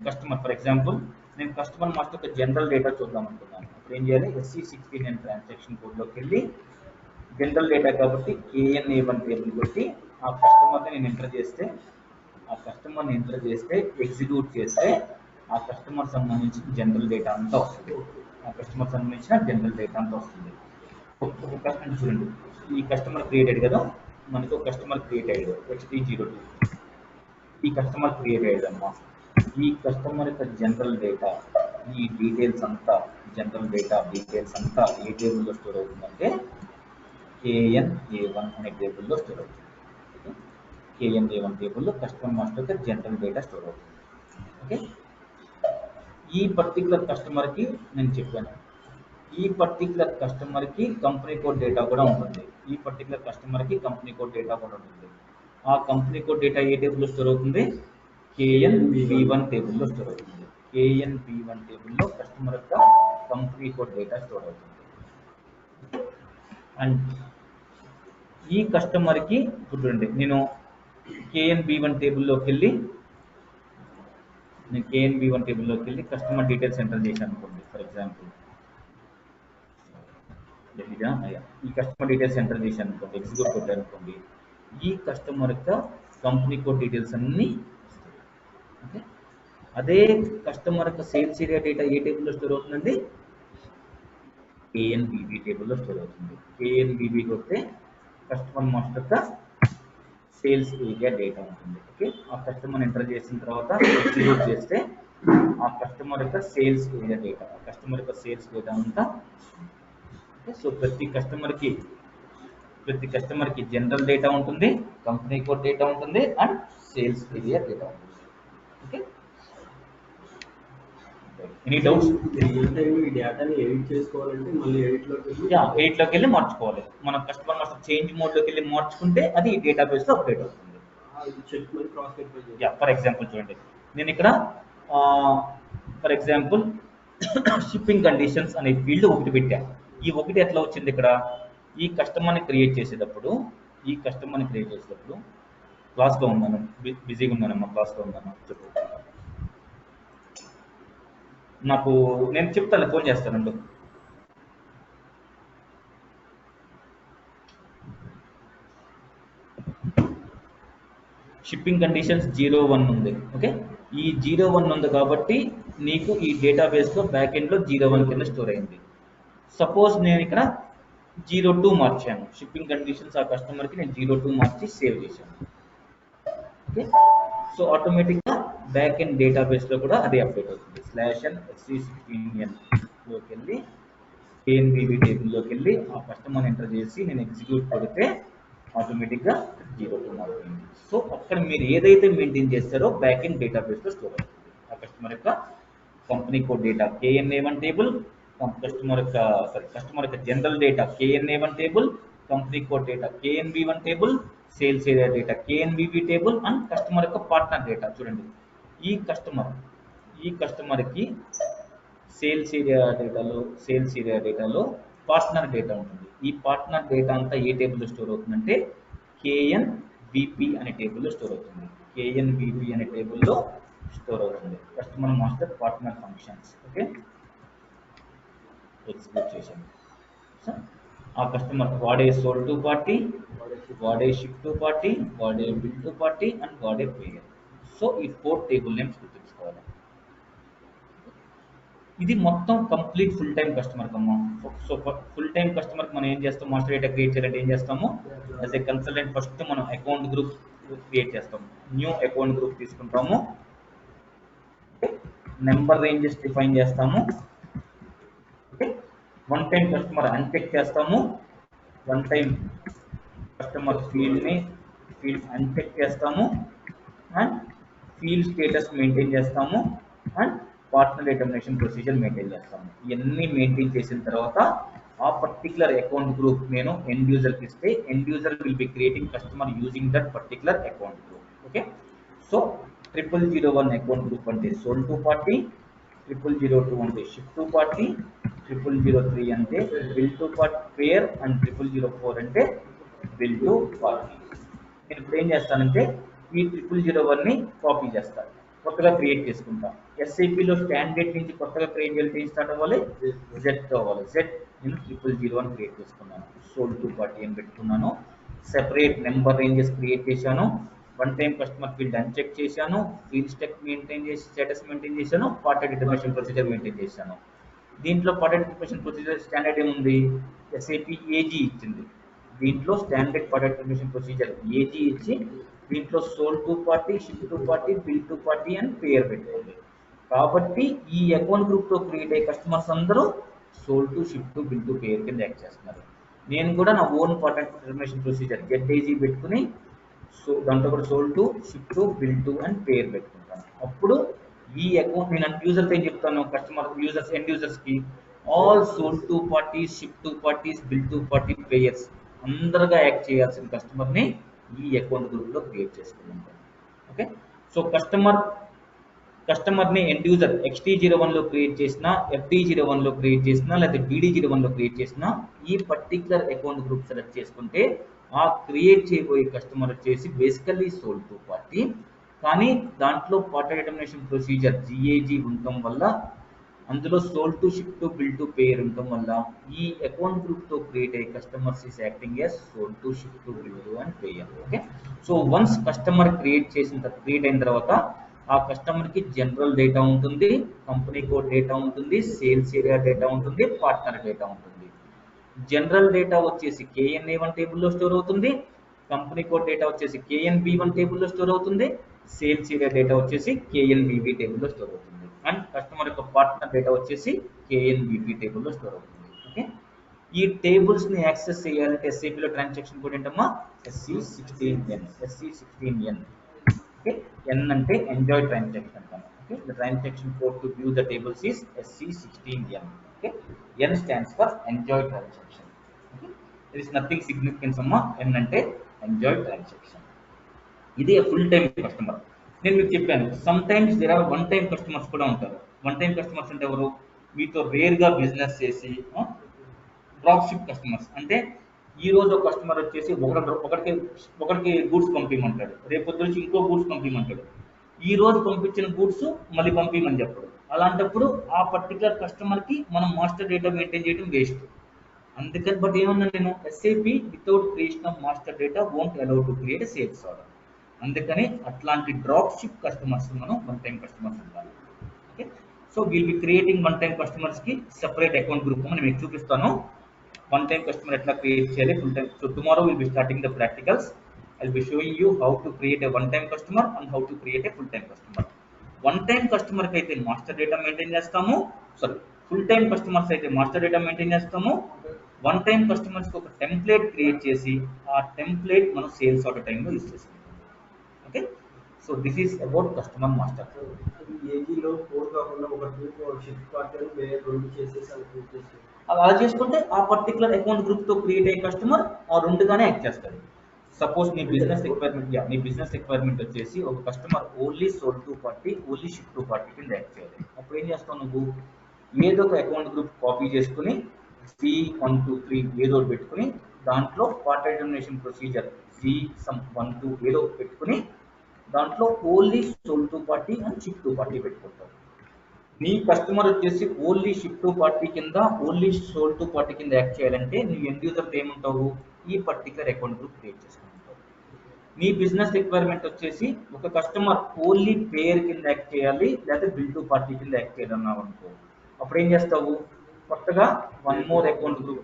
Customer for example నేను customer master యొక్క general data చూద్దాం అనుకున్నాను. అప్పుడు ఏం చేయాలి, SC16 నేను ట్రాన్సాక్షన్ కోడ్లోకి వెళ్ళి జనరల్ డేటా కాబట్టి KNA1 టేబుల్ కొట్టి ఆ కస్టమర్ని నేను ఎంటర్ చేస్తే ఎగ్జిక్యూట్ చేస్తే ఆ కస్టమర్ సంబంధించిన జనరల్ డేటా అంతా వస్తుంది. ఒక కస్టమర్ చూడండి, ఈ కస్టమర్ క్రియేటెడ్ కదా, మనకు కస్టమర్ క్రియేట్ అయ్యాడు HT02. ఈ కస్టమర్ క్రియేట్ అయ్యాడమ్మా. ఈ కస్టమర్ యొక్క జనరల్ డేటా, ఈ డీటెయిల్స్ అంతా జనరల్ డేటా డీటెయిల్స్ అంతా ఏ టేబుల్లో స్టోర్ అవుతుందంటే KNA1 అనే టేబుల్లో స్టోర్ అవుతుంది. KNA1 టేబుల్లో కస్టమర్ మాస్టర్ యొక్క జనరల్ డేటా స్టోర్ అవుతుంది. ఓకే, ఈ పర్టికులర్ కస్టమర్కి నేను చెప్పాను, ఈ పర్టికులర్ కస్టమర్కి కంపెనీ కోడ్ డేటా కూడా ఉంటుంది. ఆ కంపెనీ కోడ్ డేటా ఏ టేబుల్లో స్టోర్ అవుతుంది? KNB1 టేబుల్లో స్టోర్ అవుతుంది. KNB1 టేబుల్లో కస్టమర్ యొక్క కంపెనీ కోడ్ డేటా స్టోర్ అవుతుంది. అండ్ ఈ కస్టమర్కి ఇప్పుడు చూడండి, నేను KNB1 టేబుల్లోకి వెళ్ళి కస్టమర్ డీటెయిల్స్ ఎంటర్ చేశాను అనుకోండి. ఫర్ ఎగ్జాంపుల్ ఈ కస్టమర్ డీటెయిల్స్ ఎంటర్ చేశాను అనుకోండి, ఎగ్జిక్యూట్ కొట్టాను అనుకోండి, ఈ కస్టమర్ యొక్క కంపెనీ కోడ్ డీటెయిల్స్ అన్నీ వస్తాయి. ఓకే, అదే కస్టమర్ యొక్క సేల్స్ ఏరియా డేటా ఏ టేబుల్లో స్టోర్ అవుతుందండి? KNBB టేబుల్లో స్టోర్ అవుతుంది. KNBB కొడితే కస్టమర్ మాస్టర్ యొక్క సేల్స్ ఏరియా డేటా ఉంటుంది. ఓకే, ఆ కస్టమర్ ఎంటర్ చేసిన తర్వాత ఎగ్జిక్యూట్ చేస్తే ఆ కస్టమర్ యొక్క సేల్స్ ఏరియా డేటా, అంతా. సో ప్రతి కస్టమర్కి జనరల్ డేటా ఉంటుంది, కంపెనీ కోడ్ డేటా ఉంటుంది, అండ్ సేల్స్ ఏరియా డేటా ఉంటుంది. Okay, any doubts? ఈ డేటాని ఎడిట్ చేసుకోవాలంటే మళ్ళీ ఎడిట్లోకి వెళ్ళి మార్చుకోవాలి. మనం కస్టమర్ మాస్టర్ చేంజ్ మోడ్లోకి వెళ్ళి మార్చుకుంటే అది డేటాబేస్లో అప్డేట్ అవుతుంది. ఫర్ ఎగ్జాంపుల్ చూడండి, నేను ఇక్కడ ఫర్ ఎగ్జాంపుల్ షిప్పింగ్ కండిషన్స్ అనే ఫీల్డ్ ఒకటి పెట్టాను. ఈ ఒకటి ఎట్లా వచ్చింది? ఇక్కడ ఈ కస్టమర్ని క్రియేట్ చేసేటప్పుడు క్లాస్లో ఉన్నాను, బిజీగా ఉన్నానమ్మా, చెప్పు. నేను చెప్తాను, ఫోన్ చేస్తానండి. షిప్పింగ్ కండిషన్స్ 01 ఉంది. ఓకే, ఈ 01 ఉంది కాబట్టి నీకు ఈ డేటాబేస్లో బ్యాక్ ఎండ్లో 01 కింద స్టోర్ అయింది. సపోజ్ నేను ఇక్కడ 02 మార్చాను, షిప్పింగ్ కండిషన్స్ ఆ కస్టమర్కి నేను 02 మార్చి సేవ్ చేశాను. ఓకే, సో ఆటోమేటిక్గా బ్యాక్ ఎండ్ డేటాబేస్లో కూడా అదే అప్డేట్ అవుతుంది. /SC16Nలోకి వెళ్ళి KNBB టేబుల్లోకి వెళ్ళి ఆ కస్టమర్ ఎంటర్ చేసి నేను ఎగ్జిక్యూట్ కొడితే ఆటోమేటిక్గా 02 మారుతుంది. సో అక్కడ మీరు ఏదైతే మెయింటైన్ చేస్తారో బ్యాక్ ఎండ్ డేటాబేస్లో స్టోర్ అవుతుంది. ఆ కస్టమర్ యొక్క company code data KNA1 table, customer యొక్క general data KNA1 table, company code data KNB1 table, sales area data KNBB table, and customer యొక్క పార్ట్నర్ డేటా. చూడండి, ఈ కస్టమర్కి సేల్స్ ఏరియా డేటాలో పార్ట్నర్ డేటా ఉంటుంది. ఈ పార్ట్నర్ డేటా అంతా ఏ టేబుల్లో స్టోర్ అవుతుందంటే KNBP అనే టేబుల్లో స్టోర్ అవుతుంది. Customer master partner functions. Okay, execute చేశాను. సో ఆ కస్టమర్ వాడే సోల్డ్ టు పార్టీ, వాడే షిప్ టు పార్టీ, వాడే బిల్ టు పార్టీ, అండ్ వాడే పేయర్. సో ఈ 4 టేబుల్ నేమ్స్ గుర్తుంచుకోవాలి. ఇది మొత్తం కంప్లీట్ ఫుల్ టైం కస్టమర్ కమ్మా. సో ఫుల్ టైం కస్టమర్కి మనం ఏం చేస్తాం? మాస్టర్ డేటా క్రియేట్ చేయాలంటే ఏం చేస్తాము? యాజ్ ఏ కన్సల్టెంట్ ఫస్ట్ మనం అకౌంట్ గ్రూప్ క్రియేట్ చేస్తాము. న్యూ అకౌంట్ గ్రూప్ తీసుకుంటాము, నెంబర్ రేంజెస్ డిఫైన్ చేస్తాము. Okay, one time customer uncheck చేస్తాము, one time customer field uncheck చేస్తాము, అండ్ ఫీల్డ్ స్టేటస్ మెయింటైన్ చేస్తాము, and partner determination procedure maintain చేస్తాము. ఇవన్నీ maintain చేసిన తర్వాత ఆ పర్టికులర్ అకౌంట్ గ్రూప్ నేను ఎండ్ యూజర్కి ఇస్తే end user will be creating customer using that particular account group. Okay, so 0001 account group అంటే సోల్డ్ టు పార్టీ, 0002 అంటే షిప్ టు పార్టీ, 0003 అంటే bill to party pair, and 0004 అంటే బిల్ టు పార్టీ. నేను ఇప్పుడు ఏం చేస్తానంటే ఈ 0001ని కాపీ చేస్తాను. కొత్తగా క్రియేట్ చేసుకుంటా. ఎస్ఐపిలో స్టాండర్డ్ నుంచి కొత్తగా క్రియేట్ చేయాలి, స్టార్ట్ అవ్వాలి, జెడ్ అవ్వాలి. జెడ్ నేను 000 అని క్రియేట్ చేసుకున్నాను. సోల్డ్ టు పార్టీ అని పెట్టుకున్నాను. సెపరేట్ నెంబర్ రేంజెస్ క్రియేట్ చేశాను. One time customer field uncheck చేశాను. ఫీల్డ్ స్టేటస్ మెయింటైన్ చేశాను. పార్టీ డిటర్మినేషన్ ప్రొసీజర్ మెయింటైన్ చేశాను. దీంట్లో పార్టీ డిటర్మినేషన్ ప్రొసీజర్ స్టాండర్డ్ ఏముంది, ఎస్ఐపి ఏజీ ఇచ్చింది. దీంట్లో standard party determination procedure AG ఇచ్చి దీంట్లో sold to party, ship to party, bill to party అని పేరు పెట్టుకుంది. కాబట్టి ఈ అకౌంట్ గ్రూప్ తో క్రియేట్ అయ్యే కస్టమర్స్ అందరూ sold to, ship to, bill to పేరు కింద యాక్ట్ చేస్తున్నారు. నేను కూడా నా own party determination procedure get AG పెట్టుకుని దాంట్లో కూడా sold to, ship to, bill to అని పేరు పెట్టుకుంటాను. అప్పుడు ఈ అకౌంట్ నేను యూజర్స్ ఏం చెప్తాను, కస్టమర్ యూజర్స్, ఎండ్ యూజర్స్ కి all sold to parties, ship to parties, bill to party payers అందరుగా యాక్ట్ చేయాల్సిన కస్టమర్ ని ఈ అకౌంట్ గ్రూప్ లో క్రియేట్ చేసుకున్నాం. ఓకే, సో కస్టమర్ ని ఎండ్ యూజర్ XT01 లో క్రియేట్ చేసినా, FT01 లో క్రియేట్ చేసినా, లేదా BD01 లో క్రియేట్ చేసినా ఈ పర్టికులర్ అకౌంట్ గ్రూప్ సెలెక్ట్ చేసుకుంటే ఆ క్రియేట్ చేయబోయే కస్టమర్ వచ్చేసి బేసికల్లీ సోల్డ్ టు పార్టీ, కానీ దాంట్లో పార్టీ డిటర్మినేషన్ ప్రొసీజర్ GAG ఉండటం వల్ల, అందులో sold to, ship to, bill to payer ఉండటం వల్ల ఈ అకౌంట్ గ్రూప్ తో క్రియేట్ అయ్యే customers is acting as sold to, ship to, bill to and payer. Okay, so once customer create అయిన తర్వాత ఆ కస్టమర్ కి జనరల్ డేటా ఉంటుంది, కంపెనీ కోడ్ డేటా ఉంటుంది, సేల్స్ ఏరియా డేటా ఉంటుంది, పార్ట్నర్ డేటా ఉంటుంది. జనరల్ డేటా వచ్చేసి KNA1 టేబుల్లో స్టోర్ అవుతుంది, కంపెనీ కోడ్ డేటా వచ్చేసి KNB1 టేబుల్లో స్టోర్ అవుతుంది, సేల్స్ ఏరియా డేటా వచ్చేసి KNBB టేబుల్లో స్టోర్ అవుతుంది, అండ్ కస్టమర్ యొక్క పార్ట్నర్ డేటా వచ్చేసి KNBB టేబుల్లో స్టోర్ అవుతుంది. ఓకే, ఈ టేబుల్స్ ని యాక్సెస్ చేయాలంటే SAP లో ట్రాన్సాక్షన్ కోడ్ ఏంటమ్మా, SC16N. ఓకే, N అంటే ఎంజాయ్ ట్రాన్సాక్షన్ అంటాము. Okay, the transaction code to view the tables is SC16N. Okay, N stands for enjoy transaction. Okay, there is nothing significance అమ్మా, N అంటే enjoy transaction. ఇది full time customer. నేను మీకు చెప్పాను, sometimes there are one time customers కూడా ఉంటారు. One time customers అంటే ఎవరు, మీతో రేర్ గా బిజినెస్ చేసి డ్రాప్ షిప్ కస్టమర్స్. అంటే ఈ రోజు ఒక కస్టమర్ వచ్చేసి ఒకరికి గూడ్స్ పంపించమంటాడు, రేపు వచ్చి ఇంకో గూడ్స్ పంపించమంటాడు. ఈ రోజు పంపించిన గూడ్స్ మళ్ళీ పంపించమని చెప్పడు. అలాంటప్పుడు ఆ పర్టికులర్ కస్టమర్ కి మనం మాస్టర్ డేటా మెయింటైన్ చేయడం వేస్ట్. అందుకని బట్ ఏమన్నా నేను SAP without creation of master data won't allow to create sales order. అందుకని అట్లాంటి డ్రాప్ షిప్ కస్టమర్స్ మనం వన్ టైం కస్టమర్స్ ఉంటారు. Okay, so will be creating one time customers కి separate account group నేను మీకు చూపిస్తాను. వన్ టైం కస్టమర్ ఎట్లా create చేయాలి, full time. So tomorrow will be starting the practicals. I'll be showing you how to create a one time customer and how to create a full time customer. One time customer కి అయితే master data maintain చేస్తాము, full time customers అయితే master data maintain చేస్తాము. One time customers కి ఒక template create చేసి ఆ template మనం సేల్స్ ఆర్డర్ టైంలో యూజ్ చేసుకుంటాం. Okay, so this is about customer master. ఏజీలో కోడ్ కాకుండా ఒక షిఫ్ట్ పార్టీ రెండు చేసేసి అలా చేసుకుంటే ఆ పర్టికులర్ అకౌంట్ గ్రూప్ తో క్రియేట్ అయ్యే కస్టమర్ ఆ రెండుగానే యాక్ట్ చేస్తాడు. సపోజ్ నీ బిజినెస్ రిక్వైర్మెంట్ వచ్చేసి ఒక customer only sold to party, only ship to party కింద యాక్ట్ చేయాలి. అప్పుడు ఏం చేస్తావు, నువ్వు ఏదో ఒక అకౌంట్ గ్రూప్ కాపీ చేసుకుని C123 ఏదో పెట్టుకుని దాంట్లో పార్టీ డిటర్మినేషన్ ప్రొసీజర్ C12 ఏదో పెట్టుకుని దాంట్లో only sold to party and ship to party పెట్టుకుంటావు. నీ కస్టమర్ వచ్చేసి ఓన్లీ షిప్ టు పార్టీ కింద, ఓన్లీ సోల్డ్ టు పార్టీ కింద యాక్ట్ చేయాలంటే నీ ఎండ్ యూజర్ ఏముంటావు, ఈ పర్టికులర్ అకౌంట్ గ్రూప్ క్రియేట్ చేసుకుంటావు. నీ బిజినెస్ రిక్వైర్మెంట్ వచ్చేసి ఒక కస్టమర్ ఓన్లీ పేర్ కింద యాక్ట్ చేయాలి, లేదా బిల్ టు పార్టీ కింద యాక్ట్ చేయాలన్నావు అనుకో, అప్పుడు ఏం చేస్తావు, కొత్తగా one more account group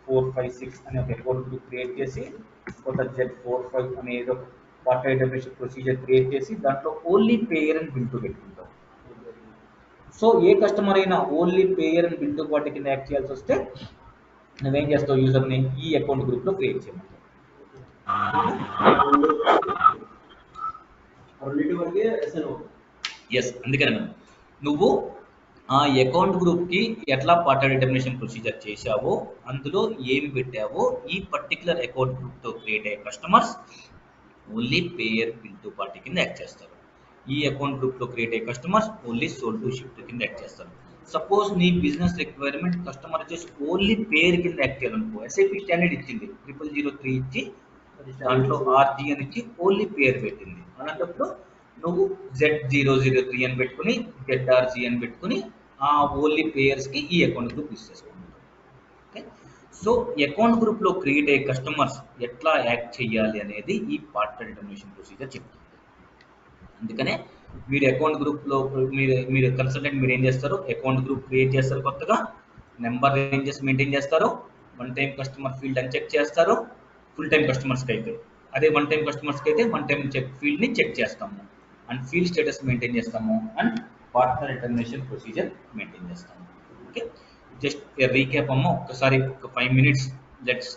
Z456 అనే ఒక అకౌంట్ గ్రూప్ క్రియేట్ చేసి కొత్త Z45 అనే ఏదో పార్టీ డిటర్మినేషన్ ప్రొసీజర్ క్రియేట్ చేసి దాంట్లో only payer and bill to పెట్టుకుంటావు. సో ఏ కస్టమర్ అయినా only payer and bill to party కింద యాక్ట్ చేయాల్సి వస్తే నువ్వేం చేస్తావు, యూజర్ని ఈ అకౌంట్ గ్రూప్ లో క్రియేట్ చేయమంటావు. ఎస్, అందుకని నువ్వు ఆ అకౌంట్ గ్రూప్ కి ఎట్లా పార్టీ డిటర్మినేషన్ ప్రొసీజర్ చేశావో, అందులో ఏమి పెట్టావో, ఈ పర్టికులర్ అకౌంట్ గ్రూప్ తో క్రియేట్ అయ్యే customers only payer bill to party కింద యాక్ట్ చేస్తారు. ఈ అకౌంట్ గ్రూప్ లో క్రియేట్ అయ్యే customers only sold to ship కింద యాక్ట్ చేస్తారు. సపోజ్ నీ బిజినెస్ రిక్వైర్మెంట్ కస్టమర్ వచ్చేసి ఓన్లీ పేర్ కింద యాక్ట్ చేయాలనుకో, SAP స్టాండర్డ్ ఇచ్చింది 0003 ఇచ్చి దాంట్లో RG అని ఇచ్చి ఓన్లీ పేర్ పెట్టింది. అలాంటప్పుడు నువ్వు Z003 అని పెట్టుకుని ZRG అని పెట్టుకుని ఆ ఓన్లీ పేయర్స్కి ఈ అకౌంట్ గ్రూప్ యూస్ చేసుకుంటాం. ఓకే, సో అకౌంట్ గ్రూప్లో క్రియేట్ అయ్యే కస్టమర్స్ ఎట్లా యాక్ట్ చేయాలి అనేది ఈ పార్ట్నర్ డిటర్మినేషన్ ప్రొసీజర్ చెప్తుంది. అందుకనే మీరు అకౌంట్ గ్రూప్లో మీరు కన్సల్టెంట్ మీరు ఏం చేస్తారు, అకౌంట్ గ్రూప్ క్రియేట్ చేస్తారు, కొత్తగా నెంబర్ రేంజెస్ మెయింటైన్ చేస్తారు, వన్ టైం కస్టమర్ ఫీల్డ్ అని చెక్ చేస్తారు. ఫుల్ టైం కస్టమర్స్కి అయితే అదే వన్ టైం కస్టమర్స్కి అయితే వన్ టైం ఫీల్డ్ని చెక్ చేస్తాము అండ్ ఫీల్డ్ స్టేటస్ మెయింటైన్ చేస్తాము and partner determination procedure maintain చేస్తాము. ఓకే, జస్ట్ రీక్యాప్ అమ్మ ఒక్కసారి ఒక 5 minutes లెట్స్